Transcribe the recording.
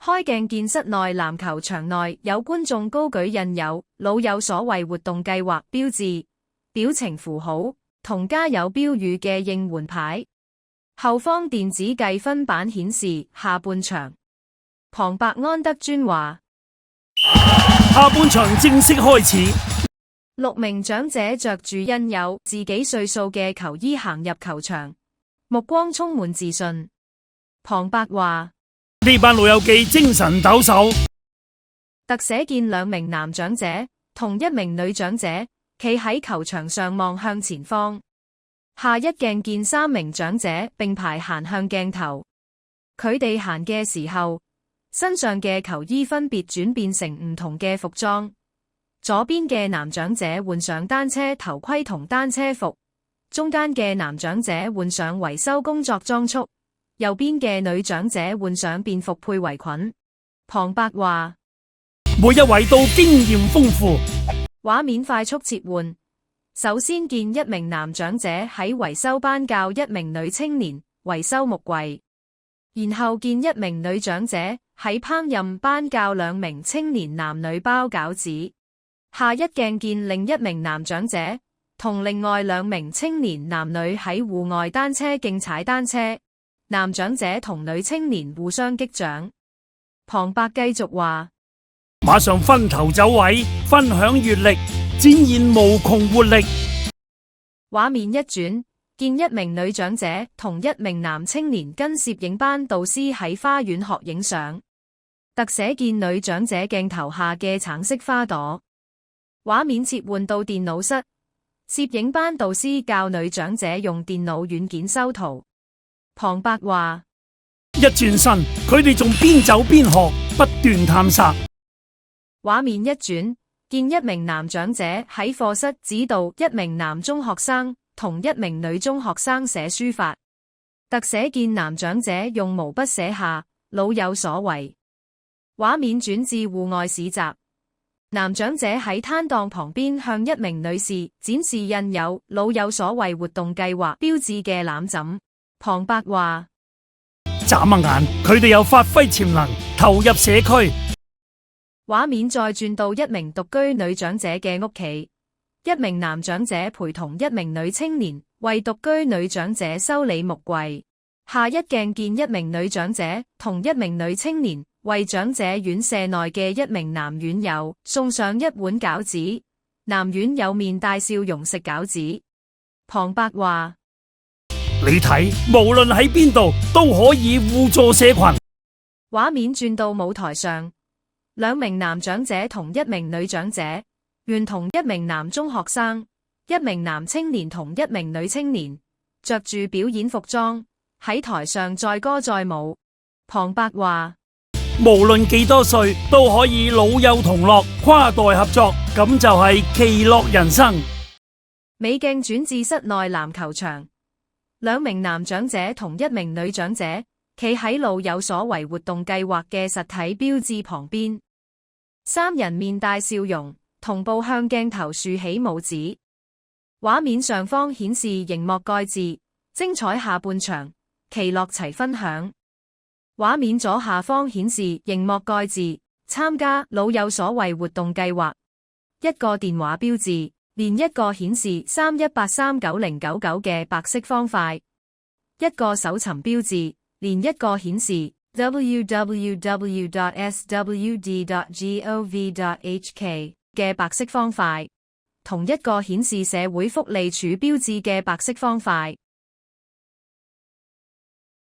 開鏡見室內籃球場內有觀眾高舉印有老有所為活動計劃標誌、表情符號同加油標語嘅應援牌。後方電子計分板顯示下半場。龐伯安德尊話：下半場正式開始。6名長者着住印有自己歲數嘅球衣行入球場，目光充滿自信。龐伯話：呢班老友記精神抖擻。特寫見2名男長者同1名女長者企喺球場上望向前方。下一鏡見3名長者並排行向鏡頭，佢哋行嘅時候，身上嘅球衣分別轉變成唔同嘅服裝。左邊嘅男長者換上單車頭盔同單車服，中間嘅男長者換上維修工作裝束，右邊嘅女長者換上便服配圍裙。龐伯話：每一位都經驗豐富。畫面快速切換，首先見1名男長者喺維修班教1名女青年維修木櫃，然後見1名女長者喺烹飪班教2名青年男女包餃子。下一鏡見另1名男長者同另外2名青年男女喺戶外單車徑踩單車，男長者同女青年互相擊掌。龐伯繼續話：馬上分頭走位，分享閱歷，展現無窮活力。畫面一轉，見1名女長者同1名男青年跟攝影班導師喺花園學影相，特寫見女長者鏡頭下嘅橙色花朵。畫面切換到電腦室，攝影班導師教女長者用電腦軟件修圖。龐伯話：一轉身，佢哋仲邊走邊學，不斷探索。畫面一轉，見1名男長者喺課室指導1名男中學生同1名女中學生寫書法，特寫見男長者用毛筆寫下老有所為。畫面轉至戶外市集，男長者喺攤檔旁邊向1名女士展示印有老有所為活動計劃標誌嘅攬枕。龐伯話：眨下眼，佢哋有發揮潛能，投入社區。畫面再轉到1名獨居女長者嘅屋企，1名男長者陪同1名女青年為獨居女長者修理木櫃。下一鏡見1名女長者同1名女青年為長者院舍內嘅1名男院友送上1碗餃子，男院友面帶笑容食餃子。龐伯話：你睇，無論喺邊度都可以互助社群。畫面轉到舞台上，2名男長者同1名女長者，願同1名男中學生、1名男青年同1名女青年，着住表演服裝喺台上載歌載舞。龐伯話：無論幾多歲都可以老幼同樂，跨代合作，咁就係其樂人生。美鏡轉至室內籃球場，2名男長者同1名女長者企喺老有所為活動計劃嘅實體標誌旁邊，3人面帶笑容，同步向鏡頭豎起拇指。畫面上方顯示熒幕蓋字，精彩下半場，其樂齊分享。畫面左下方顯示熒幕蓋字，參加老有所為活動計劃，一個電話標誌，連一個顯示3183999嘅白色方塊，一個搜尋標誌，連一個顯示 www.swd.gov.hk 嘅白色方塊，同一個顯示社會福利署標誌嘅白色方塊。